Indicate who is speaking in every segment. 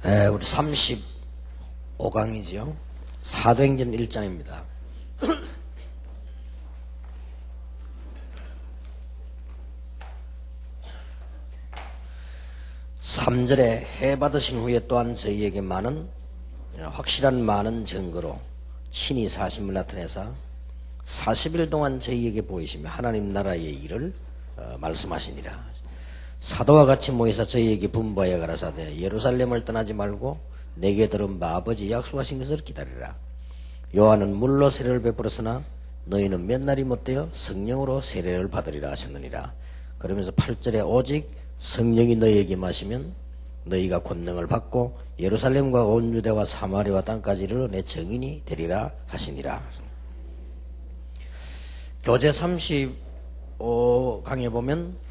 Speaker 1: 우리 35강이죠. 사도행전 1장입니다. 3절에 해 받으신 후에 또한 저희에게 확실한 많은 증거로 친히 사심을 나타내사 40일 동안 저희에게 보이시며 하나님 나라의 일을 말씀하시니라. 사도와 같이 모이사 저희에게 분부하여 가라사대 예루살렘을 떠나지 말고 내게 들은 바 아버지 약속하신 것을 기다리라. 요한은 물로 세례를 베풀었으나 너희는 몇 날이 못되어 성령으로 세례를 받으리라 하셨느니라. 그러면서 8절에 오직 성령이 너희에게 마시면 너희가 권능을 받고 예루살렘과 온 유대와 사마리아와 땅까지 이르러 내 증인이 되리라 하시니라. 교재 35강에 보면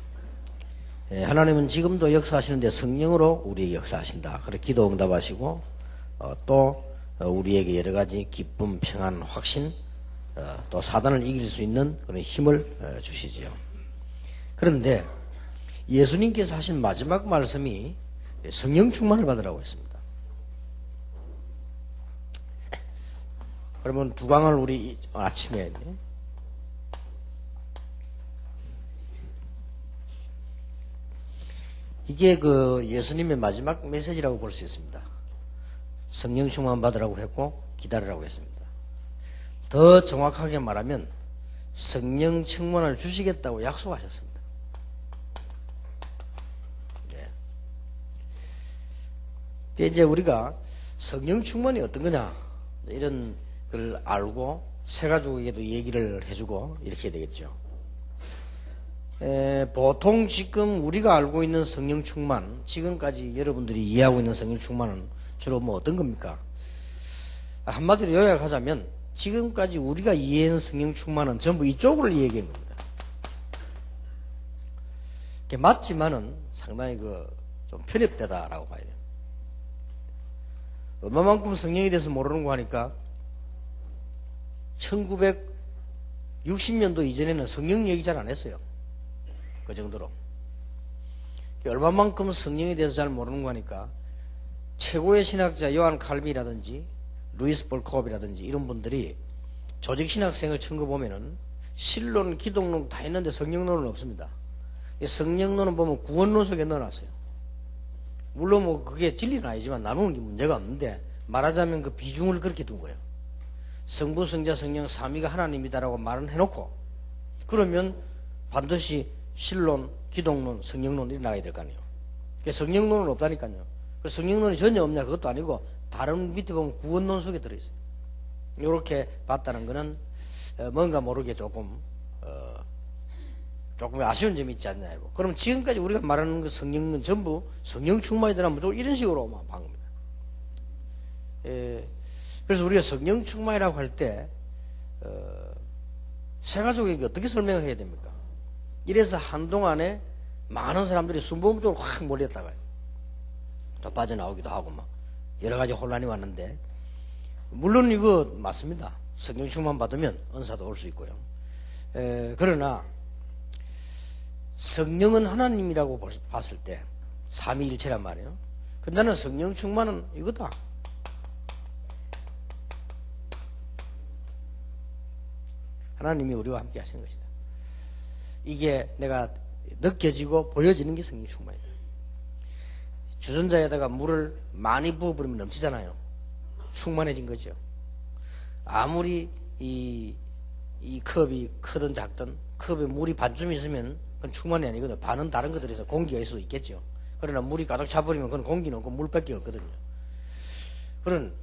Speaker 1: 하나님은 지금도 역사하시는데 성령으로 우리에게 역사하신다. 그렇게 기도 응답하시고 또 우리에게 여러 가지 기쁨, 평안, 확신, 또 사단을 이길 수 있는 그런 힘을 주시지요. 그런데 예수님께서 하신 마지막 말씀이 성령 충만을 받으라고 했습니다. 그러면 두 강을 우리 아침에 이게 예수님의 마지막 메시지라고 볼 수 있습니다. 성령 충만 받으라고 했고 기다리라고 했습니다. 더 정확하게 말하면 성령 충만을 주시겠다고 약속하셨습니다. 네. 이제 우리가 성령 충만이 어떤 거냐 이런 걸 알고 세 가족에게도 얘기를 해주고 이렇게 해야 되겠죠. 보통 지금 우리가 알고 있는 성령 충만, 지금까지 여러분들이 이해하고 있는 성령 충만은 주로 어떤 겁니까? 한마디로 요약하자면 지금까지 우리가 이해한 성령 충만은 전부 이쪽을 얘기한 겁니다. 맞지만은 상당히 좀 편협되다라고 봐야 돼요. 얼마만큼 성령에 대해서 모르는 거 하니까 1960년도 이전에는 성령 얘기 잘 안 했어요. 그 정도로. 얼마만큼 성령에 대해서 잘 모르는 거 하니까 최고의 신학자 요한 칼빈이라든지 루이스 볼코비라든지 이런 분들이 조직신학생을 청구보면은 신론, 기독론 다 했는데 성령론은 없습니다. 성령론은 보면 구원론 속에 넣어놨어요. 물론 그게 진리는 아니지만 나누는 게 문제가 없는데 말하자면 그 비중을 그렇게 둔 거예요. 성부, 성자, 성령 삼위가 하나님이다라고 말은 해놓고 그러면 반드시 신론, 기독론, 성령론 이렇게 나가야 될 거 아니에요. 성령론은 없다니까요. 성령론이 전혀 없냐 그것도 아니고 다른 밑에 보면 구원론 속에 들어있어요. 이렇게 봤다는 거는 뭔가 모르게 조금 아쉬운 점이 있지 않냐. 그럼 지금까지 우리가 말하는 그 성령은 전부 성령 충만이더라 무조건 이런 식으로만 본 겁니다. 그래서 우리가 성령 충만이라고 할 때 세 가족에게 어떻게 설명을 해야 됩니까? 이래서 한동안에 많은 사람들이 순복음 쪽으로 확 몰렸다가요. 또 빠져나오기도 하고 여러 가지 혼란이 왔는데 물론 이거 맞습니다. 성령 충만 받으면 은사도 올 수 있고요. 그러나 성령은 하나님이라고 봤을 때 삼위일체란 말이에요. 근데 나는 성령 충만은 이거다. 하나님이 우리와 함께 하시는 것이다. 이게 내가 느껴지고 보여지는 게 성령 충만이다. 주전자에다가 물을 많이 부어버리면 넘치잖아요. 충만해진 거죠. 아무리 이 컵이 크든 작든 컵에 물이 반쯤 있으면 그건 충만이 아니거든요. 반은 다른 것들에서 공기가 있을 수도 있겠죠. 그러나 물이 가득 차버리면 그건 공기는 없고 물밖에 없거든요. 그런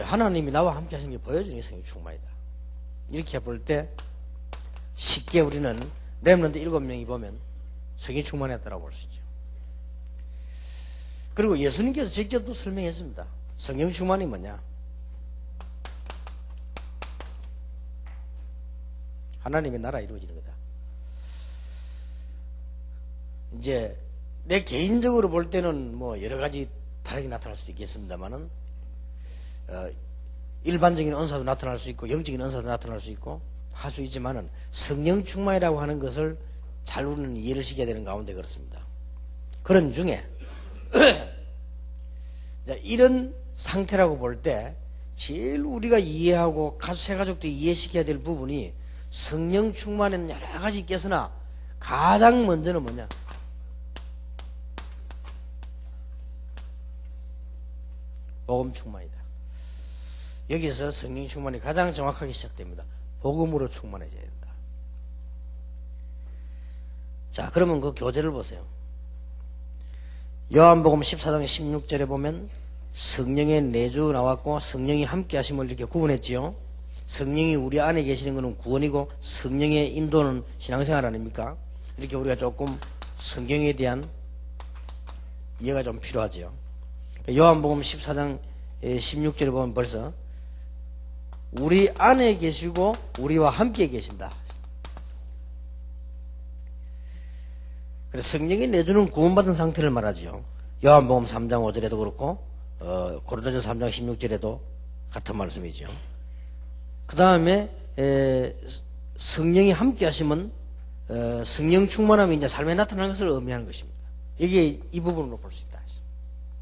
Speaker 1: 하나님이 나와 함께 하시는 게 보여주는 게 성령 충만이다. 이렇게 볼 때 쉽게 우리는 렘넌트 7명이 보면 성령 충만했다라고 볼 수 있죠. 그리고 예수님께서 직접 또 설명했습니다. 성령 충만이 뭐냐? 하나님의 나라 이루어지는 거다. 이제 내 개인적으로 볼 때는 여러 가지 다르게 나타날 수도 있겠습니다만은 일반적인 은사도 나타날 수 있고 영적인 은사도 나타날 수 있고 할 수 있지만은 성령 충만이라고 하는 것을 잘 우리는 이해를 시켜야 되는 가운데 그렇습니다. 그런 중에 자, 이런 상태라고 볼 때 제일 우리가 이해하고 새 가족들이 이해시켜야 될 부분이 성령 충만에는 여러 가지 있겠으나 가장 먼저는 뭐냐? 복음 충만이다. 여기서 성령 충만이 가장 정확하게 시작됩니다. 복음으로 충만해져야 된다. 자, 그러면 그 교재를 보세요. 요한복음 14장 16절에 보면 성령의 내주 나왔고 성령이 함께 하심을 이렇게 구분했지요. 성령이 우리 안에 계시는 것은 구원이고 성령의 인도는 신앙생활 아닙니까? 이렇게 우리가 조금 성경에 대한 이해가 좀 필요하죠. 요한복음 14장 16절에 보면 벌써 우리 안에 계시고 우리와 함께 계신다. 그래서 성령이 내주는 구원받은 상태를 말하지요. 요한복음 3장 5절에도 그렇고 고린도전서 3장 16절에도 같은 말씀이죠. 그 다음에 성령이 함께 하시면 성령 충만함이 이제 삶에 나타나는 것을 의미하는 것입니다. 이게 이 부분으로 볼 수 있다.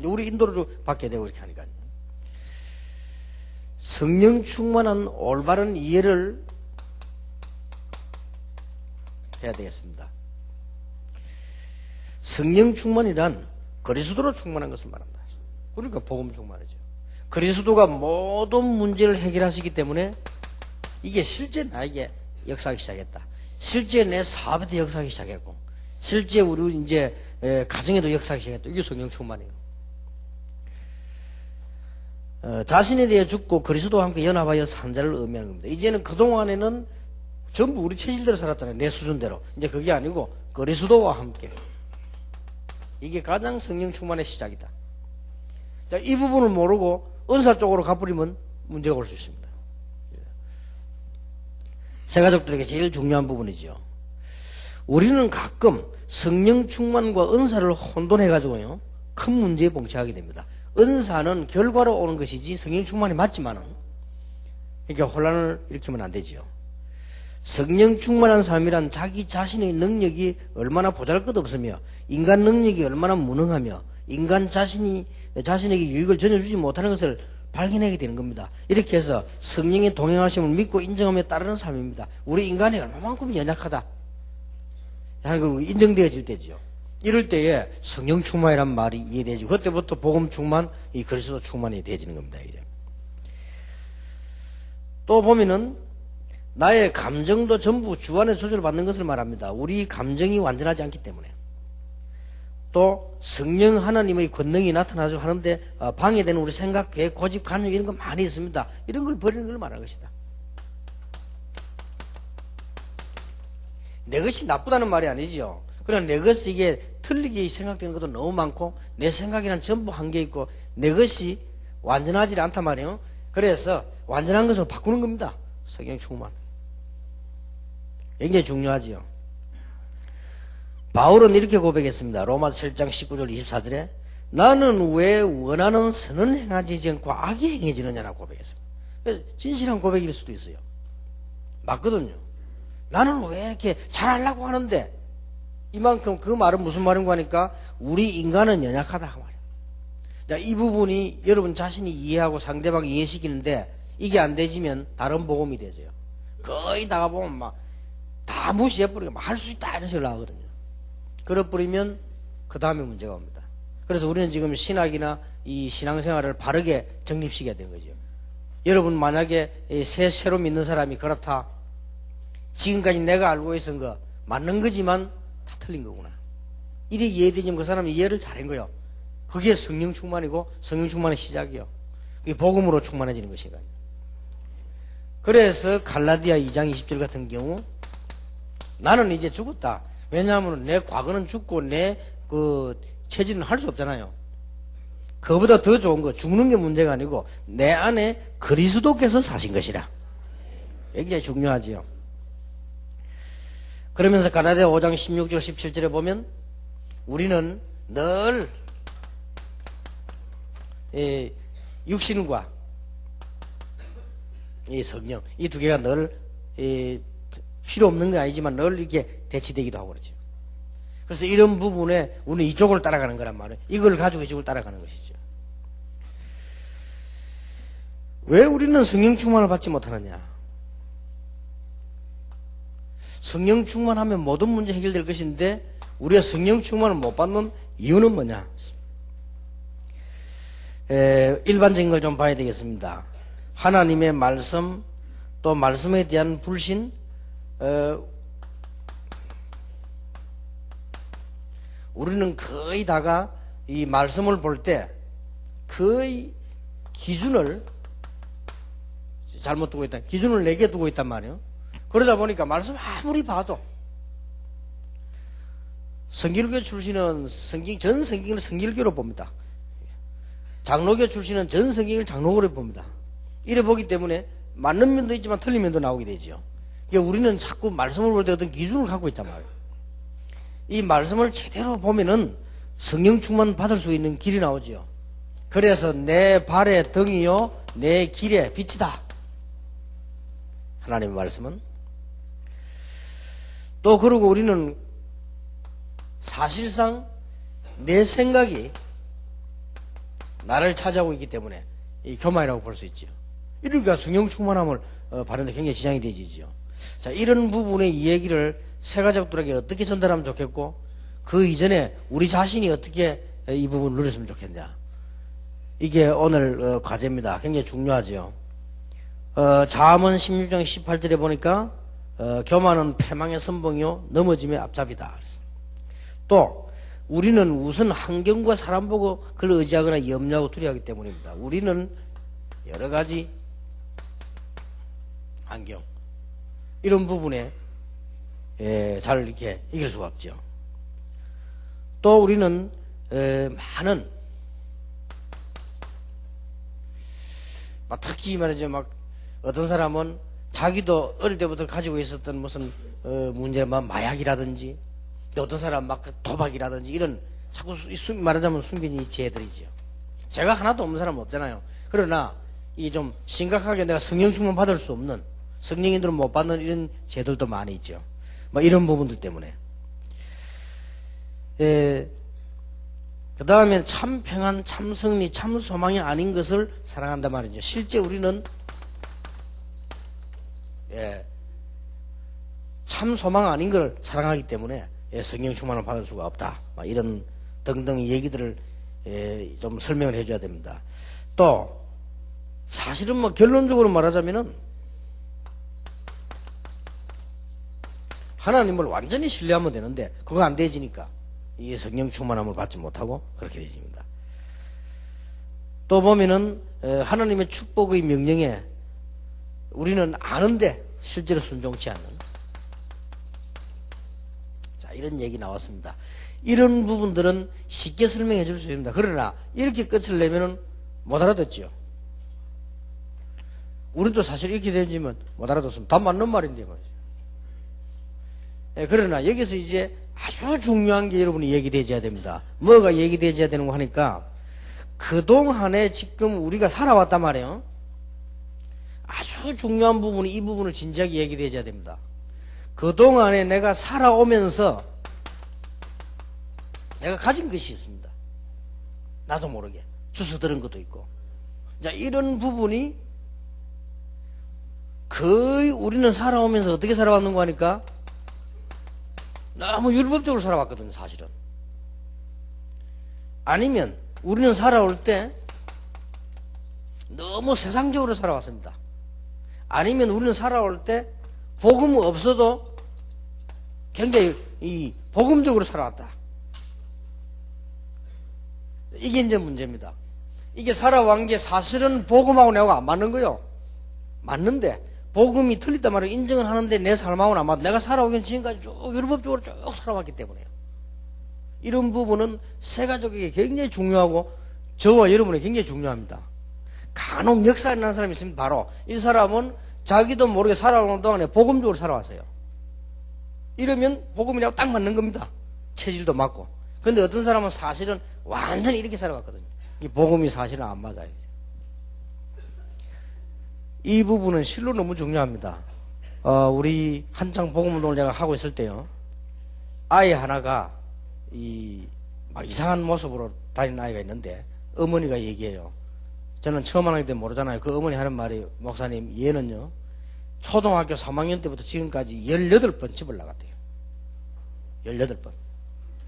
Speaker 1: 우리 인도를 받게 되고 이렇게 하니까요. 성령 충만한 올바른 이해를 해야 되겠습니다. 성령 충만이란 그리스도로 충만한 것을 말한다. 그러니까 복음 충만이죠. 그리스도가 모든 문제를 해결하시기 때문에 이게 실제 나에게 역사하기 시작했다. 실제 내 사업에도 역사하기 시작했고, 실제 우리 이제 가정에도 역사하기 시작했다. 이게 성령 충만이에요. 자신에 대해 죽고 그리스도와 함께 연합하여 산 자를 의미하는 겁니다. 이제는 그동안에는 전부 우리 체질대로 살았잖아요. 내 수준대로. 이제 그게 아니고 그리스도와 함께. 이게 가장 성령 충만의 시작이다. 자, 이 부분을 모르고 은사 쪽으로 가버리면 문제가 올 수 있습니다. 새 가족들에게 제일 중요한 부분이죠. 우리는 가끔 성령 충만과 은사를 혼돈해가지고요, 큰 문제에 봉착하게 됩니다. 은사는 결과로 오는 것이지 성령 충만이 맞지만은, 그러니까 혼란을 일으키면 안 되지요. 성령 충만한 삶이란 자기 자신의 능력이 얼마나 보잘것없으며 인간 능력이 얼마나 무능하며 인간 자신에게 유익을 전혀 주지 못하는 것을 발견하게 되는 겁니다. 이렇게 해서 성령의 동행하심을 믿고 인정하며 따르는 삶입니다. 우리 인간이 얼마만큼 연약하다 하는 걸 인정되어질 때죠. 이럴 때에 성령 충만이란 말이 이해되지. 그때부터 복음 충만, 이 그리스도 충만이 되어지는 겁니다. 이제 또 보면은 나의 감정도 전부 주 안에 조절받는 것을 말합니다. 우리 감정이 완전하지 않기 때문에. 또 성령 하나님의 권능이 나타나죠 하는데 방해되는 우리 생각, 계획, 고집, 간증 이런 거 많이 있습니다. 이런 걸 버리는 걸 말하는 것이다. 내 것이 나쁘다는 말이 아니죠. 그러나 내 것이 이게 틀리게 생각되는 것도 너무 많고 내 생각이란 전부 한계 있고 내 것이 완전하지 않단 말이에요. 그래서 완전한 것으로 바꾸는 겁니다. 성령 충만. 굉장히 중요하지요. 바울은 이렇게 고백했습니다. 로마서 7장 19절 24절에 나는 왜 원하는 선은 행하지 않고 악이 행해지느냐라고 고백했습니다. 그래서 진실한 고백일 수도 있어요. 맞거든요. 나는 왜 이렇게 잘하려고 하는데 이만큼, 그 말은 무슨 말인가 하니까 우리 인간은 연약하다 그 말이에요. 자, 이 부분이 여러분 자신이 이해하고 상대방 이해시키는데 이게 안 되지면 다른 복음이 되죠. 거의 다가 보면 막 다 무시해버리고 할 수 있다 이런 식으로 나오거든요. 그래버리면 그 다음에 문제가 옵니다. 그래서 우리는 지금 신학이나 이 신앙생활을 바르게 정립시켜야 되는 거죠. 여러분 만약에 새로 믿는 사람이 그렇다, 지금까지 내가 알고 있었던 거 맞는 거지만 다 틀린 거구나, 이래 이해되지면 그 사람이 이해를 잘한 거예요. 그게 성령 충만이고 성령 충만의 시작이요. 그게 복음으로 충만해지는 것이다. 그래서 갈라디아 2장 20절 같은 경우 나는 이제 죽었다. 왜냐하면 내 과거는 죽고 내 그 체질은 할 수 없잖아요. 그거보다 더 좋은 거, 죽는 게 문제가 아니고 내 안에 그리스도께서 사신 것이라. 굉장히 중요하지요. 그러면서 갈라디아 5장 16절 17절에 보면 우리는 늘 육신과 이 성령, 이 두 개가 늘 필요 없는 건 아니지만 늘 이렇게 대치되기도 하고 그러죠. 그래서 이런 부분에 우리는 이쪽을 따라가는 거란 말이에요. 이걸 가지고 이쪽을 따라가는 것이죠. 왜 우리는 성령 충만을 받지 못하느냐? 성령 충만하면 모든 문제 해결될 것인데 우리가 성령 충만을 못 받는 이유는 뭐냐? 일반적인 걸 좀 봐야 되겠습니다. 하나님의 말씀, 또 말씀에 대한 불신, 우리는 거의 다가 이 말씀을 볼 때 거의 기준을 잘못 두고 있다. 기준을 4개 두고 있단 말이에요. 그러다 보니까 말씀 아무리 봐도 성길교 출신은 전 성경을 성길교로 봅니다. 장로교 출신은 전 성경을 장로교로 봅니다. 이래 보기 때문에 맞는 면도 있지만 틀린 면도 나오게 되죠. 우리는 자꾸 말씀을 볼 때 어떤 기준을 갖고 있단 말이에요. 이 말씀을 제대로 보면은 성령 충만 받을 수 있는 길이 나오죠. 그래서 내 발의 등이요 내 길의 빛이다. 하나님의 말씀은. 또 그러고 우리는 사실상 내 생각이 나를 차지하고 있기 때문에 이 교만이라고 볼 수 있죠. 이러니까 성령 충만함을 바르는데 굉장히 지장이 되지죠. 자, 이런 부분의 이 얘기를 새가족들에게 어떻게 전달하면 좋겠고, 그 이전에 우리 자신이 어떻게 이 부분을 누렸으면 좋겠냐. 이게 오늘 과제입니다. 굉장히 중요하죠. 잠언 16장 18절에 보니까 교만은 패망의 선봉이요 넘어짐의 앞잡이다. 또 우리는 우선 환경과 사람 보고 그를 의지하거나 염려하고 두려워하기 때문입니다. 우리는 여러 가지 환경 이런 부분에 잘 이렇게 이길 수가 없죠. 또 우리는 많은 특히 말이죠. 어떤 사람은 자기도 어릴 때부터 가지고 있었던 무슨 문제, 마약이라든지, 또 어떤 사람은 도박이라든지 이런 자꾸 말하자면 숨긴 죄들이죠. 제가 하나도 없는 사람은 없잖아요. 그러나 이게 좀 심각하게 내가 성령 충만 받을 수 없는, 성령인들은 못 받는 이런 죄들도 많이 있죠. 이런 부분들 때문에. 그 다음에 참 평안, 참 승리, 참 소망이 아닌 것을 사랑한단 말이죠. 실제 우리는 참 소망 아닌 걸 사랑하기 때문에 성령 충만을 받을 수가 없다. 이런 등등 얘기들을 좀 설명을 해줘야 됩니다. 또 사실은 결론적으로 말하자면은 하나님을 완전히 신뢰하면 되는데 그거 안 되지니까 이 성령 충만함을 받지 못하고 그렇게 되집니다. 또 보면은 하나님의 축복의 명령에 우리는 아는데 실제로 순종치 않는, 자, 이런 얘기 나왔습니다. 이런 부분들은 쉽게 설명해 줄 수 있습니다. 그러나 이렇게 끝을 내면은 못 알아듣죠. 우리도 사실 이렇게 되지만 못 알아듣으면 다 맞는 말인데 말이죠. 그러나 여기서 이제 아주 중요한 게 여러분이 얘기되어야 됩니다. 뭐가 얘기되어야 되는 거 하니까 그동안에 지금 우리가 살아왔단 말이에요. 아주 중요한 부분이 이 부분을 진지하게 얘기되어야 됩니다. 그동안에 내가 살아오면서 내가 가진 것이 있습니다. 나도 모르게 주워 들은 것도 있고, 자, 이런 부분이 거의 우리는 살아오면서 어떻게 살아왔는가 하니까 너무 율법적으로 살아왔거든요, 사실은. 아니면 우리는 살아올 때 너무 세상적으로 살아왔습니다. 아니면 우리는 살아올 때 복음 없어도 굉장히 이 복음적으로 살아왔다. 이게 이제 문제입니다. 이게 살아온 게 사실은 복음하고 내가 안 맞는 거요. 맞는데 복음이 틀리단 말을 인정은 하는데 내 삶하고는 안 맞아. 내가 살아오긴 지금까지 쭉 율법적으로 쭉 살아왔기 때문에요. 이런 부분은 새가족에게 굉장히 중요하고 저와 여러분에게 굉장히 중요합니다. 간혹 역사에 난 사람이 있으면 바로 이 사람은 자기도 모르게 살아오는 동안에 복음적으로 살아왔어요. 이러면 복음이라고 딱 맞는 겁니다. 체질도 맞고. 그런데 어떤 사람은 사실은 완전히 이렇게 살아왔거든요. 이 복음이 사실은 안 맞아요. 이 부분은 실로 너무 중요합니다. 우리 한창 복음운동을 제가 하고 있을 때요, 아이 하나가 막 이상한 모습으로 다니는 아이가 있는데 어머니가 얘기해요. 저는 처음 하는 때 모르잖아요. 그 어머니 하는 말이, 목사님, 얘는요, 초등학교 3학년 때부터 지금까지 18번 집을 나갔대요. 18번.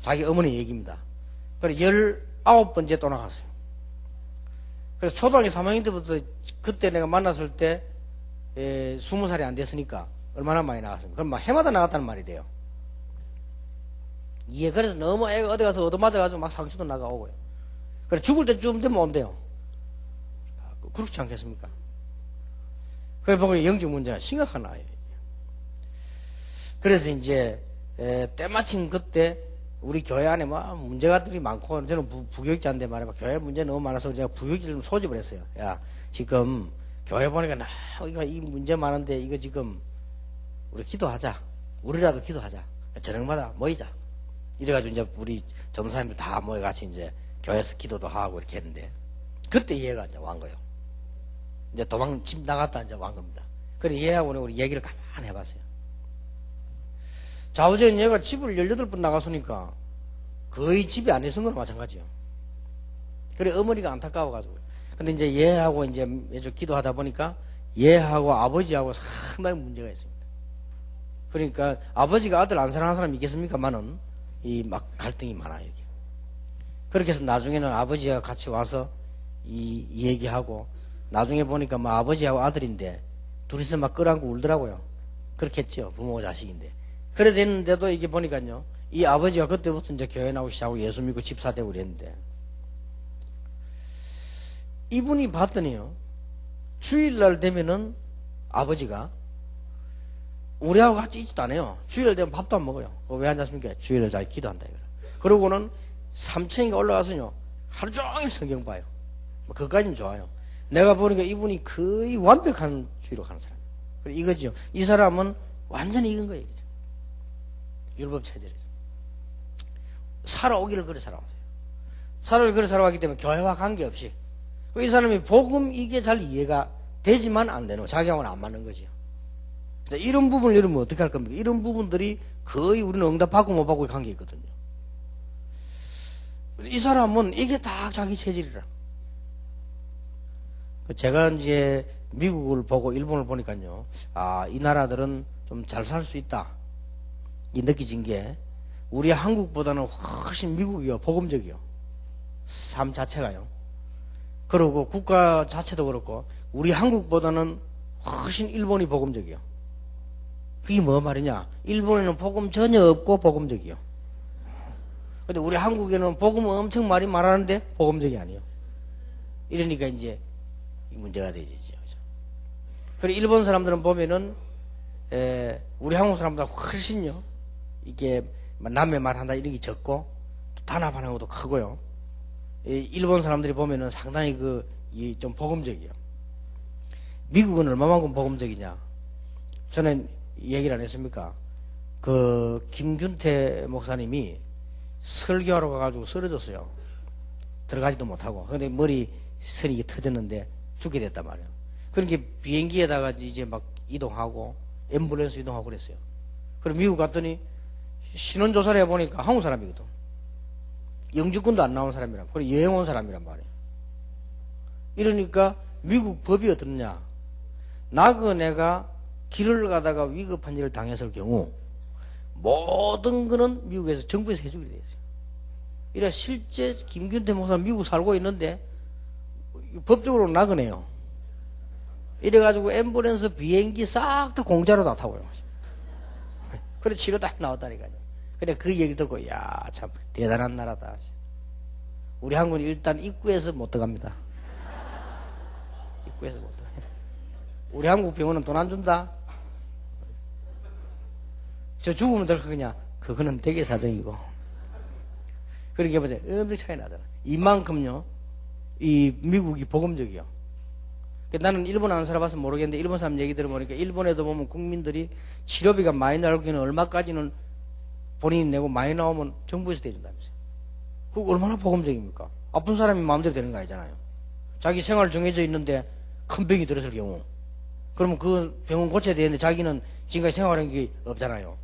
Speaker 1: 자기 어머니 얘기입니다. 그래서 19번째 또 나갔어요. 그래서 초등학교 3학년 때부터, 그때 내가 만났을 때 20살이 안 됐으니까 얼마나 많이 나갔습니까? 그럼 막 해마다 나갔다는 말이 돼요. 예, 그래서 너무 애가 어디 가서 얻어맞아가지고 막 상처도 나가오고요. 그래, 죽을 때쯤 되면 온대요. 그렇지 않겠습니까? 그래 보고 영적 문제가 심각한 아이예요. 그래서 이제 때마침 그때 우리 교회 안에 막 문제가들이 많고, 저는 부교육자인데 말이야, 교회 문제 너무 많아서 제가 부교육자를 좀 소집을 했어요. 야, 지금 교회 보니까 이 문제 많은데 이거 지금 우리 기도하자. 우리라도 기도하자. 저녁마다 모이자. 이래가지고 이제 우리 전도사님들 다 모여같이 이제 교회에서 기도도 하고 이렇게 했는데, 그때 이해가 이제 완 거예요. 이제 집 나갔다 이제 완 겁니다. 그래, 얘하고 우리 얘기를 가만히 해봤어요. 좌우전 얘가 집을 18번 나갔으니까 거의 집에 안 있은 거나 마찬가지예요. 그래, 어머니가 안타까워가지고. 근데 이제 얘하고 이제 매주 기도하다 보니까 얘하고 아버지하고 상당히 문제가 있습니다. 그러니까 아버지가 아들 안 사랑하는 사람이 있겠습니까만은 이 막 갈등이 많아요, 이렇게. 그렇게 해서 나중에는 아버지가 같이 와서 이 얘기하고, 나중에 보니까 뭐 아버지하고 아들인데 둘이서 막 끌어안고 울더라고요. 그렇게 했죠. 부모가 자식인데. 그래 됐는데도 이게 보니까요, 이 아버지가 그때부터 이제 교회 나오기 시작하고 예수 믿고 집사되고 그랬는데, 이분이 봤더니요, 주일날 되면은 아버지가 우리하고 같이 있지도 않아요. 주일날 되면 밥도 안 먹어요. 왜 앉았습니까? 주일날 자기 기도한다 이거라. 그러고는 3층에 올라가서요, 하루 종일 성경 봐요. 뭐 그까지는 좋아요. 내가 보니까 이분이 거의 완벽한 주의로 가는 사람이에요. 그래, 이거지요. 이 사람은 완전히 익은 거예요. 이거죠. 율법 체질이죠. 살아오기를 그래 살아왔어요. 살아오기를 그래 살아왔기 때문에 교회와 관계없이. 이 사람이 복음 이게 잘 이해가 되지만 안 되는, 자기하고는 안 맞는 거지요. 이런 부분을 이러면 어떻게 할 겁니까? 이런 부분들이 거의 우리는 응답받고 못 받고의 관계 있거든요. 이 사람은 이게 다 자기 체질이라. 제가 이제 미국을 보고 일본을 보니까요, 아, 이 나라들은 좀 잘 살 수 있다. 이 느껴진 게, 우리 한국보다는 훨씬 미국이요, 복음적이요. 삶 자체가요. 그리고 국가 자체도 그렇고, 우리 한국보다는 훨씬 일본이 복음적이요. 그게 뭐 말이냐? 일본에는 복음 전혀 없고 복음적이요. 근데 우리 한국에는 복음 엄청 많이 말하는데 복음적이 아니에요. 이러니까 이제 문제가 되지. 그리고 일본 사람들은 보면은 우리 한국 사람보다 훨씬요, 이게 남의 말 한다 이런 게 적고 단합하는 것도 크고요. 일본 사람들이 보면은 상당히 좀 복음적이에요. 미국은 얼마만큼 복음적이냐? 저는 얘기를 안 했습니까? 김균태 목사님이 설교하러 가가지고 쓰러졌어요. 들어가지도 못하고. 근데 머리 선이 터졌는데 죽게 됐단 말이에요. 그러니까 비행기에다가 이제 막 이동하고 앰뷸런스 이동하고 그랬어요. 그리고 미국 갔더니 신원조사를 해보니까 한국 사람이거든. 영주권도 안 나온 사람이란, 그리고 여행 온 사람이란 말이에요. 이러니까 미국 법이 어떻냐? 나그네가 길을 가다가 위급한 일을 당했을 경우 모든 거는 미국에서 정부에서 해주게 되어 있어요. 이래 실제 김균태 목사 미국 살고 있는데 법적으로 나그네요. 이래가지고 앰뷸런스 비행기 싹 다 공짜로 다 타고요. 그래 치료 다 나왔다니까요. 그래 그 얘기 듣고 야, 참 대단한 나라다. 우리 한국은 일단 입구에서 못 들어갑니다. 입구에서 못 들어가요. 우리 한국 병원은 돈 안 준다. 저 죽으면 들어가냐? 그거는 되게 사정이고. 그렇게 보세요. 엄청 차이 나잖아. 이만큼요, 이 미국이 복음적이요. 나는 일본 안 살아봐서 모르겠는데 일본 사람 얘기 들어보니까 일본에도 보면 국민들이 치료비가 많이 나오기는 얼마까지는 본인이 내고 많이 나오면 정부에서 대준다면서요. 그거 얼마나 복음적입니까? 아픈 사람이 마음대로 되는 거 아니잖아요. 자기 생활 정해져 있는데 큰 병이 들었을 경우, 그러면 그 병원 고쳐야 되는데 자기는 지금까지 생활한 게 없잖아요.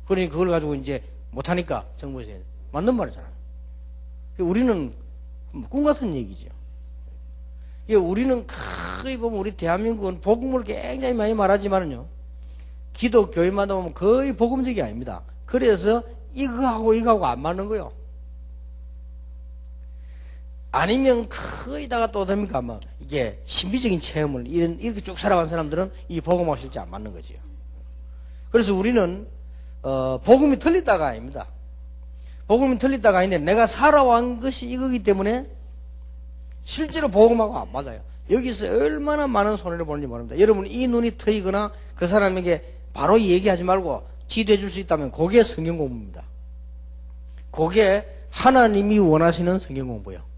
Speaker 1: 그러니 그걸 가지고 이제 못하니까 정부에서 해야 돼. 맞는 말이잖아요. 우리는 꿈 같은 얘기죠. 우리는 거의 보면 우리 대한민국은 복음을 굉장히 많이 말하지만은요, 기독교인마다 보면 거의 복음적이 아닙니다. 그래서 이거하고 안 맞는 거요. 아니면 거의다가 또 됩니까? 뭐 이게 신비적인 체험을 이렇게 쭉 살아간 사람들은 이 복음하고 실제 안 맞는 거지요. 그래서 우리는 복음이 틀리다가 아닙니다. 복음이 틀리다가 아닌데 내가 살아온 것이 이거기 때문에 실제로 복음하고 안 맞아요. 여기서 얼마나 많은 손해를 보는지 모릅니다. 여러분 이 눈이 트이거나 그 사람에게 바로 얘기하지 말고 지도해 줄 수 있다면 그게 성경 공부입니다. 그게 하나님이 원하시는 성경 공부예요.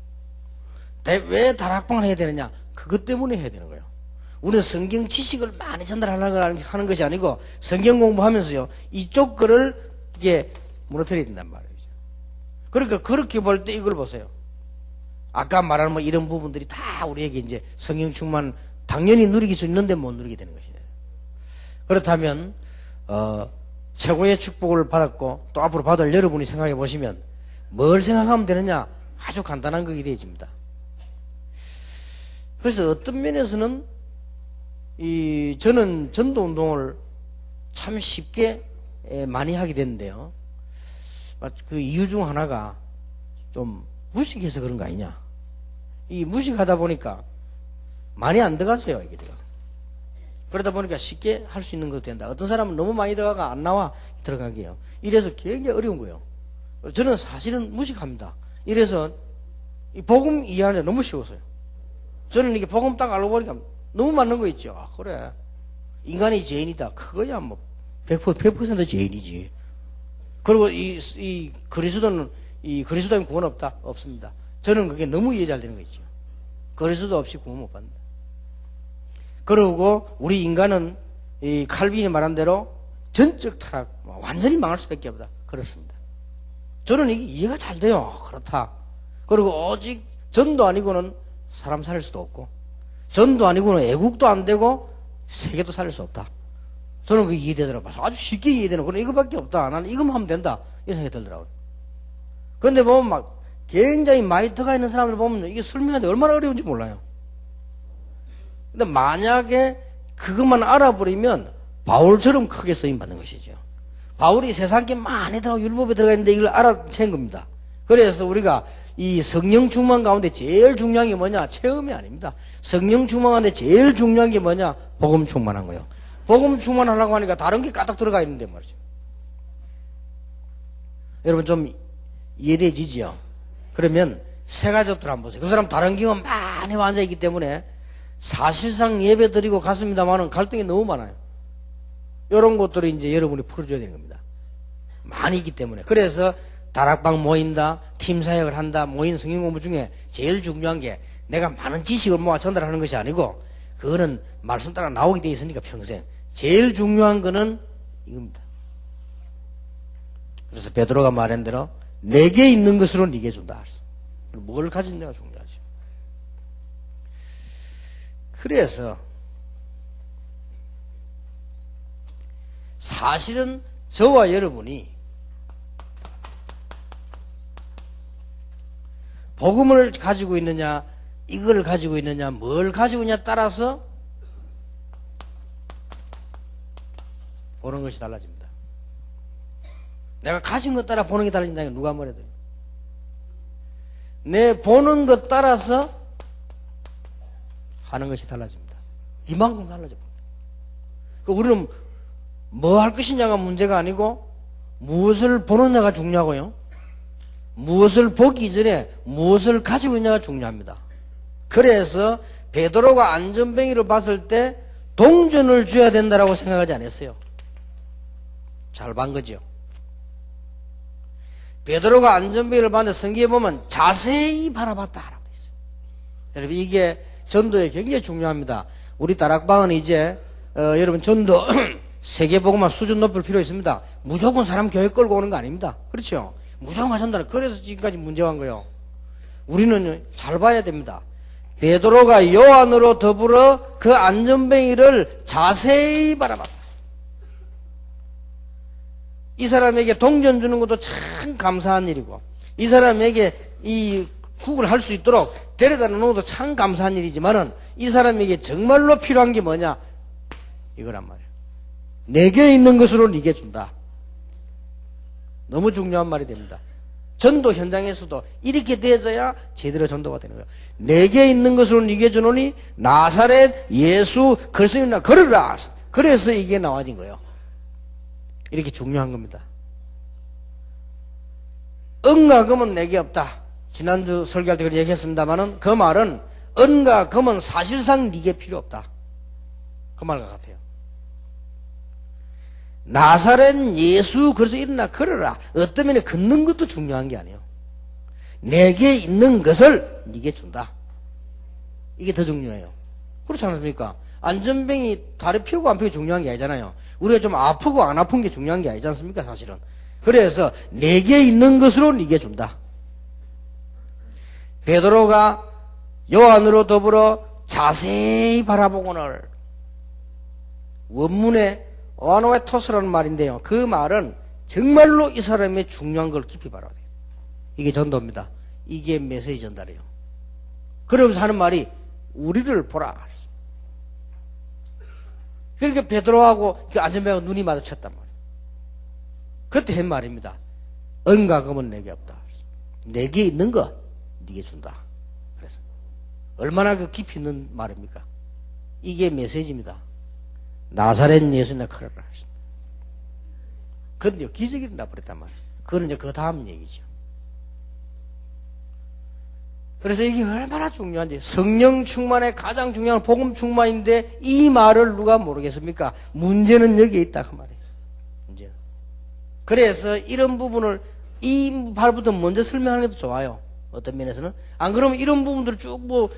Speaker 1: 왜 다락방을 해야 되느냐? 그것 때문에 해야 되는 거예요. 우리는 성경 지식을 많이 전달하려고 하는 것이 아니고 성경 공부하면서요, 이쪽 거를 이게 무너뜨려야 된단 말이에요. 그러니까 그렇게 볼 때 이걸 보세요. 아까 말한 뭐 이런 부분들이 다 우리에게 이제 성령 충만 당연히 누리길 수 있는데 못 누리게 되는 것이에요. 그렇다면 최고의 축복을 받았고 또 앞으로 받을 여러분이 생각해 보시면 뭘 생각하면 되느냐? 아주 간단한 것이 되어집니다. 그래서 어떤 면에서는 저는 전도 운동을 참 쉽게 많이 하게 됐는데요. 그 이유 중 하나가 좀 무식해서 그런 거 아니냐. 이 무식하다 보니까 많이 안 들어가서요, 이게. 그러다 보니까 쉽게 할 수 있는 것도 된다. 어떤 사람은 너무 많이 들어가가 안 나와 들어가게요. 이래서 굉장히 어려운 거예요. 저는 사실은 무식합니다. 이래서 이 복음 이해하는 게 너무 쉬워서요. 저는 이게 복음 딱 알고 보니까 너무 맞는 거 있죠. 아, 그래. 인간이 죄인이다. 그거야 뭐 100% 죄인이지. 그리고 이 그리스도는 구원 없다? 없습니다. 저는 그게 너무 이해 잘 되는 거 있죠. 그리스도 없이 구원 못 받는다. 그리고 우리 인간은 이 칼빈이 말한 대로 전적 타락, 완전히 망할 수밖에 없다. 그렇습니다. 저는 이게 이해가 잘 돼요. 그렇다. 그리고 오직 전도 아니고는 사람 살릴 수도 없고, 전도 아니고는 애국도 안 되고, 세계도 살릴 수 없다. 저는 그게 이해되더라고요. 아주 쉽게 이해되는, 그런 이거밖에 없다. 나는 이것만 하면 된다. 이 생각이 들더라고요. 그런데 보면 막, 굉장히 많이 들어가 있는 사람들 보면 이게 설명하는데 얼마나 어려운지 몰라요. 근데 만약에 그것만 알아버리면 바울처럼 크게 쓰임받는 것이죠. 바울이 세상에 많이 들어가고 율법에 들어가 있는데 이걸 알아챈 겁니다. 그래서 우리가 이 성령 충만 가운데 제일 중요한 게 뭐냐? 체험이 아닙니다. 성령 충만 가운데 제일 중요한 게 뭐냐? 복음 충만한 거예요. 복음 충만하려고 하니까 다른 게 까딱 들어가 있는데 말이죠. 여러분 좀 이해되지죠? 그러면 세 가지들 한번 보세요. 그 사람 다른 경험 많이 앉아있기 때문에 사실상 예배 드리고 갔습니다만은 갈등이 너무 많아요. 이런 것들을 이제 여러분이 풀어줘야 되는 겁니다. 많이 있기 때문에. 그래서 다락방 모인다, 팀 사역을 한다, 모인 성경 공부 중에 제일 중요한 게 내가 많은 지식을 모아 전달하는 것이 아니고 그거는 말씀 따라 나오게 돼 있으니까 평생. 제일 중요한 거는 이겁니다. 그래서 베드로가 말한 대로 내게 있는 것으로 네게 준다. 뭘 가진냐가 중요하죠. 그래서 사실은 저와 여러분이 복음을 가지고 있느냐, 이걸 가지고 있느냐, 뭘 가지고 있느냐 따라서 보는 것이 달라집니다. 내가 가진 것 따라 보는 게 달라진다는 게 누가 뭐래도 내 보는 것 따라서 하는 것이 달라집니다. 이만큼 달라집니다. 우리는 뭐 할 것이냐가 문제가 아니고 무엇을 보느냐가 중요하고요. 무엇을 보기 전에 무엇을 가지고 있냐가 중요합니다. 그래서 베드로가 안전뱅이를 봤을 때 동전을 줘야 된다라고 생각하지 않았어요. 잘 본 거죠. 베드로가 안전뱅이를 봤는데 성경에 보면 자세히 바라봤다라고 되어 있어요. 여러분 이게 전도에 굉장히 중요합니다. 우리 다락방은 이제 여러분 전도 세계복음화 수준 높일 필요 있습니다. 무조건 사람 교회 끌고 오는 거 아닙니다. 그렇죠? 무조건 전달. 그래서 지금까지 문제가 한 거예요. 우리는 잘 봐야 됩니다. 베드로가 요한으로 더불어 그 안전뱅이를 자세히 바라봤다. 이 사람에게 동전 주는 것도 참 감사한 일이고, 이 사람에게 이 구걸할 수 있도록 데려다 놓어도 참 감사한 일이지만은 이 사람에게 정말로 필요한 게 뭐냐? 이거란 말이에요. 내게 있는 것으로 네게 준다. 너무 중요한 말이 됩니다. 전도 현장에서도 이렇게 되어야 제대로 전도가 되는 거예요. 내게 있는 것으로 네게 주노니 나사렛 예수 그리스도이나 걸으라. 그래서 이게 나와진 거예요. 이렇게 중요한 겁니다. 은과 금은 내게 없다. 지난주 설교할 때 그렇게 얘기했습니다만은 그 말은 은과 금은 사실상 네게 필요 없다. 그 말과 같아요. 나사렛 예수 그래서 일어나 걸어라. 어떤 면에 걷는 것도 중요한 게 아니에요. 내게 있는 것을 네게 준다. 이게 더 중요해요. 그렇지 않습니까? 안전병이 다리 펴고 안 펴고 중요한 게 아니잖아요. 우리가 좀 아프고 안 아픈 게 중요한 게 아니지 않습니까? 사실은. 그래서 내게 있는 것으로 네게 준다. 베드로가 요한으로 더불어 자세히 바라보고는 원문에 오아노에토스라는 말인데요. 그 말은 정말로 이 사람의 중요한 걸 깊이 바라봐야 돼요. 이게 전도입니다. 이게 메시지 전달이에요. 그러면서 하는 말이 우리를 보라. 그러니까 베드로하고 그 안전병하고 눈이 마주쳤단 말이에요. 그때 한 말입니다. 은과 금은 내게 없다. 내게 있는 것 네게 준다. 그래서 얼마나 그 깊이 있는 말입니까? 이게 메시지입니다. 나사렛 예수나 걸어라. 그런데 기적이 일어나 버렸단 말이에요. 그거는 이제 그 다음 얘기죠. 그래서 이게 얼마나 중요한지, 성령 충만의 가장 중요한 복음 충만인데 이 말을 누가 모르겠습니까? 문제는 여기에 있다 그 말이에요. 문제는. 그래서 이런 부분을 이 발부터 먼저 설명하는 것도 좋아요. 어떤 면에서는. 안 그러면 이런 부분들을 쭉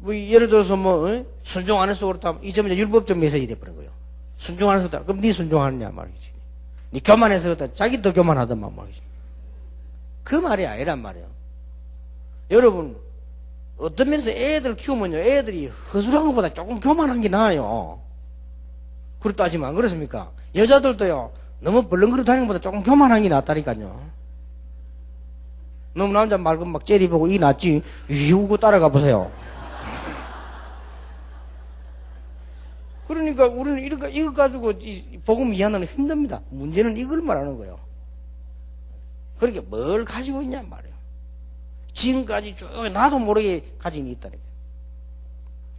Speaker 1: 예를 들어서 순종 안 해서 그렇다면 이 점은 율법적 메시지 돼버린 거예요. 순종 안 해서 그렇다. 그럼 네 순종하느냐 말이지. 네 교만해서 그렇다. 자기 더 교만하더만 말이지. 그 말이 아니란 말이에요. 여러분, 어떤 면에서 애들 키우면요, 애들이 허술한 것보다 조금 교만한 게 나아요. 그렇게 따지면 안 그렇습니까? 여자들도요, 너무 벌렁거리고 다니는 것보다 조금 교만한 게 낫다니까요. 너무 남자 말고 막 째리보고 이 낫지, 이우고 따라가 보세요. 그러니까 우리는 이거 가지고 복음 이해하는 건 힘듭니다. 문제는 이걸 말하는 거예요. 그러니까 뭘 가지고 있냐 말이에요. 지금까지 쭉 나도 모르게 가진 게 있다는 거예요.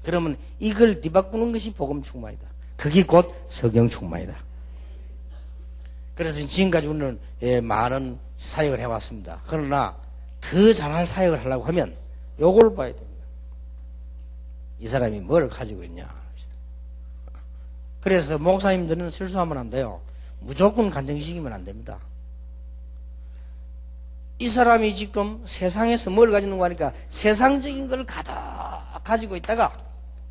Speaker 1: 그러면 이걸 뒤바꾸는 것이 복음 충만이다. 그게 곧 성경 충만이다. 그래서 지금까지 우리는 많은 사역을 해왔습니다. 그러나 더 잘할 사역을 하려고 하면 요걸 봐야 됩니다. 이 사람이 뭘 가지고 있냐. 그래서 목사님들은 실수하면 안 돼요. 무조건 간증시키면 안 됩니다. 이 사람이 지금 세상에서 뭘 가지고 있는 거 하니까 세상적인 걸 가득 가지고 있다가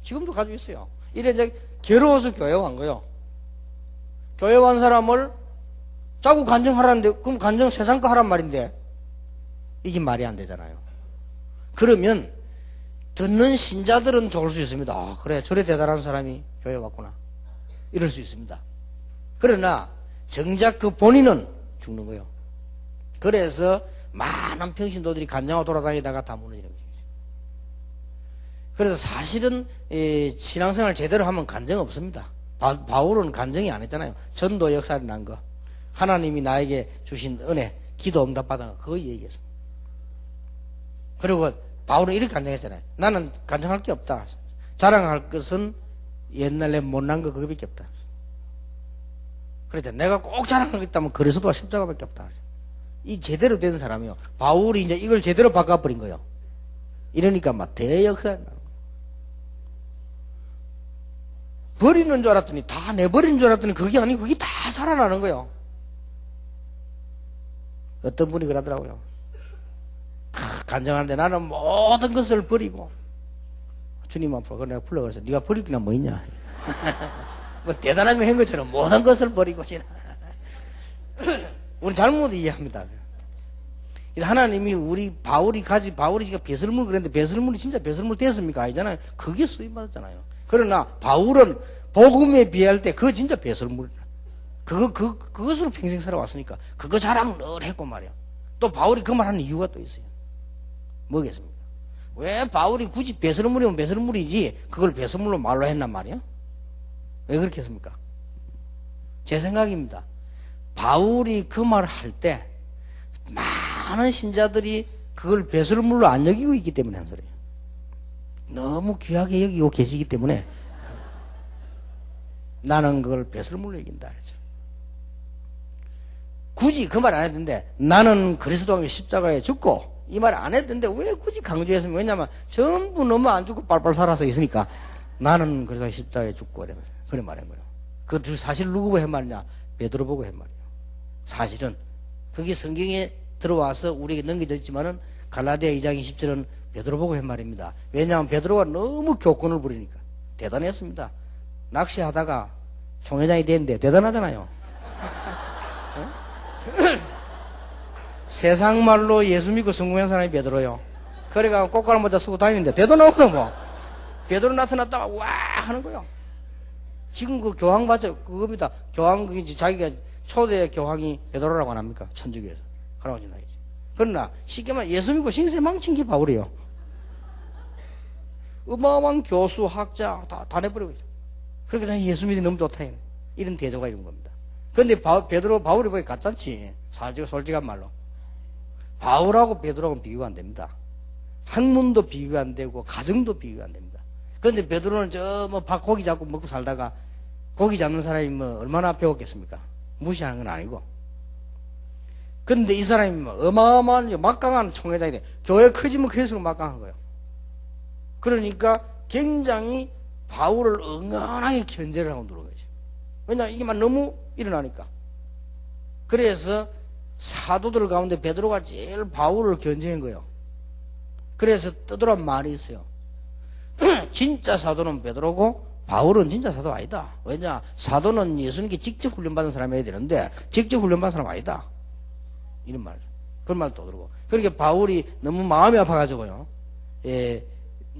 Speaker 1: 지금도 가지고 있어요. 이래 이제 괴로워서 교회 간 거예요. 교회 간 사람을 자꾸 간증하라는데 그럼 간증 세상 거 하란 말인데 이게 말이 안 되잖아요. 그러면 듣는 신자들은 좋을 수 있습니다. 아, 그래 저래 대단한 사람이 교회 왔구나. 이럴 수 있습니다. 그러나 정작 그 본인은 죽는 거예요. 그래서 많은 평신도들이 간증하고 돌아다니다가 다 무너지는 거죠. 그래서 사실은 신앙생활 제대로 하면 간증 없습니다. 바울은 간증이 안 했잖아요. 전도 역사를 난 거. 하나님이 나에게 주신 은혜, 기도 응답 받은 거, 그거 얘기했습니다. 그리고 바울은 이렇게 간증했잖아요. 나는 간증할 게 없다. 자랑할 것은 옛날에 못난 거 그거밖에 없다. 그렇죠. 내가 꼭 자랑할 게 있다면 그리스도와 십자가밖에 없다. 이 제대로 된 사람이요. 바울이 이제 이걸 제대로 바꿔버린 거예요. 이러니까 막 대역사가 나는 거예요. 버리는 줄 알았더니 다 내버리는 줄 알았더니 그게 아니고 그게 다 살아나는 거예요. 어떤 분이 그러더라고요. 간증하는데 나는 모든 것을 버리고 주님 앞으로 내가 불러가서 네가 버릴 게나 뭐 있냐. 뭐 대단한 거 한 것처럼 모든 것을 버리고 지나. 우리 잘못 이해합니다. 하나님이 바울이 지가 배설물 그랬는데 배설물이 진짜 배설물 됐습니까? 아니잖아요. 그게 쓰임받았잖아요. 그러나 바울은 복음에 비할 때 그거 진짜 배설물이라. 그것으로 평생 살아왔으니까 그거 자랑 늘 했고 말이야. 또 바울이 그 말 하는 이유가 또 있어요. 뭐겠습니까? 왜 바울이 굳이 배설물이면 배설물이지 그걸 배설물로 말로 했단 말이에요? 왜 그렇게 했습니까? 제 생각입니다. 바울이 그 말을 할 때 많은 신자들이 그걸 배설물로 안 여기고 있기 때문에 한 소리예요. 너무 귀하게 여기고 계시기 때문에 나는 그걸 배설물로 여긴다 그랬죠. 굳이 그 말 안 했는데 나는 그리스도와 함께 십자가에 죽고 이 말 안 했는데 왜 굳이 강조했으면 왜냐면 전부 너무 안 죽고 빨빨 살아서 있으니까 나는 그리스도와 십자가에 죽고 이러면서 그래 말한 거예요. 그 사실 누구 보고 한 말이냐? 베드로 보고 한 말이에요. 사실은 그게 성경에 들어와서 우리에게 넘겨져 있지만은 갈라디아 2장 20절은 베드로 보고 한 말입니다. 왜냐하면 베드로가 너무 교권을 부리니까 대단했습니다. 낚시하다가 총회장이 됐는데 대단하잖아요. 세상 말로 예수 믿고 성공한 사람이 베드로요. 그래가 꽃가루 모자 쓰고 다니는데 대단하거든 뭐. 베드로 나타났다가 와 하는 거요. 지금 그 교황 봤죠? 그겁니다. 교황 그게 자기가 초대 교황이 베드로라고 안 합니까? 천주교에서 할아버지 나이지. 그러나 쉽게 말해 예수 믿고 신세 망친 게 바울이요. 어마어마한 교수 학자 다 내버리고 있어. 그러니까 난 예수 믿이 너무 좋다 이런 대조가 이런 겁니다. 그런데 베드로 바울이 보기 가짜지. 솔직한 말로 바울하고 베드로하고는 비교가 안 됩니다. 학문도 비교가 안 되고 가정도 비교가 안 됩니다. 그런데 베드로는 고기 잡고 먹고 살다가 고기 잡는 사람이 얼마나 배웠겠습니까? 무시하는 건 아니고. 그런데 이 사람이 어마어마한 막강한 총회장이 교회 크지면 클수록 막강한 거예요. 그러니까 굉장히 바울을 응원하게 견제를 하고 누른 거죠. 왜냐하면 이게 너무 일어나니까. 그래서 사도들 가운데 베드로가 제일 바울을 견제한 거예요. 그래서 떠들어온 말이 있어요. 진짜 사도는 베드로고 바울은 진짜 사도 아니다. 왜냐? 사도는 예수님께 직접 훈련받은 사람이어야 되는데 직접 훈련받은 사람 아니다. 이런 말. 그런 말도 떠들고. 그러니까 바울이 너무 마음이 아파가지고요.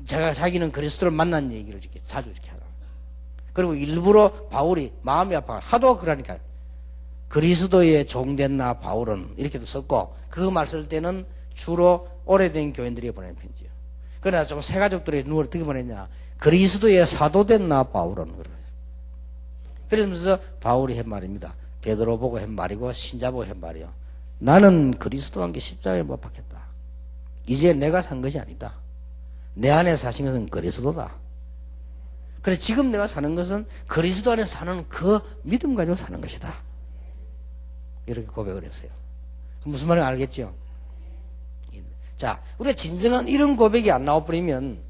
Speaker 1: 자기는 그리스도를 만난 얘기를 이렇게 자주 이렇게 하다. 그리고 일부러 바울이 마음이 아파 하도 그러니까 그리스도의 종된 나 바울은 이렇게도 썼고 그 말 쓸 때는 주로 오래된 교인들이 보내는 편지예요. 그러나 좀 새 가족들이 누가 어떻게 보냈냐? 그리스도의 사도된 나 바울은 그러면서 바울이 한 말입니다. 베드로 보고 한 말이고 신자 보고 한 말이요. 나는 그리스도와 함께 십자가에 못 박혔다. 이제 내가 산 것이 아니다. 내 안에 사신 것은 그리스도다. 그래서 지금 내가 사는 것은 그리스도 안에 사는 그 믿음 가지고 사는 것이다. 이렇게 고백을 했어요. 무슨 말인지 알겠죠? 자, 우리가 진정한 이런 고백이 안 나와버리면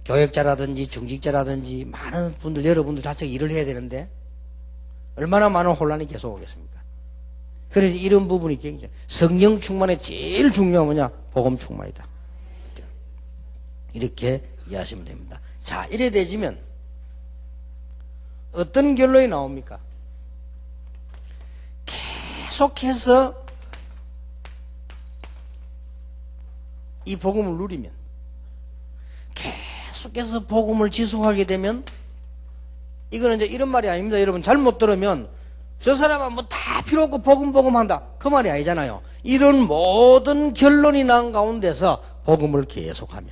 Speaker 1: 교역자라든지 중직자라든지 많은 분들, 여러분들 자체가 일을 해야 되는데 얼마나 많은 혼란이 계속 오겠습니까? 그래서 이런 부분이 굉장히 성령 충만의 제일 중요한 뭐냐? 복음 충만이다. 이렇게 이해하시면 됩니다. 자, 이래 되지면 어떤 결론이 나옵니까? 계속해서 이 복음을 누리면 계속해서 복음을 지속하게 되면 이거는 이제 이런 말이 아닙니다. 여러분 잘못 들으면 저 사람은 뭐 다 필요 없고 복음 한다. 그 말이 아니잖아요. 이런 모든 결론이 난 가운데서 복음을 계속하면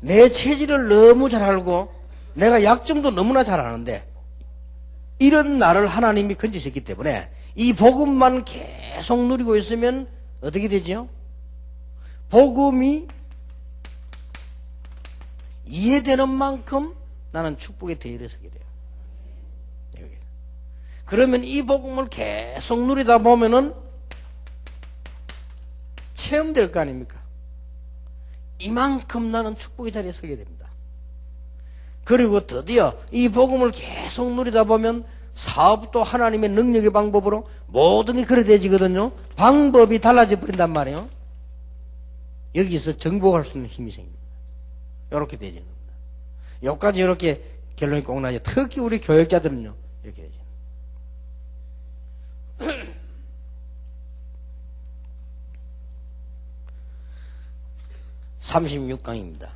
Speaker 1: 내 체질을 너무 잘 알고 내가 약점도 너무나 잘 아는데 이런 나를 하나님이 건지셨기 때문에 이 복음만 계속 누리고 있으면 어떻게 되지요? 복음이 이해되는 만큼 나는 축복의 대열에 서게 돼요. 그러면 이 복음을 계속 누리다 보면은 체험될 거 아닙니까? 이만큼 나는 축복의 자리에 서게 됩니다. 그리고 드디어 이 복음을 계속 누리다 보면 사업도 하나님의 능력의 방법으로 모든 게 그래 되지거든요. 방법이 달라져 버린단 말이에요. 여기서 정복할 수 있는 힘이 생깁니다. 이렇게 되지는 겁니다. 여기까지 이렇게 결론이 꼭 나죠. 특히 우리 교역자들은요 이렇게 되죠. 36강입니다.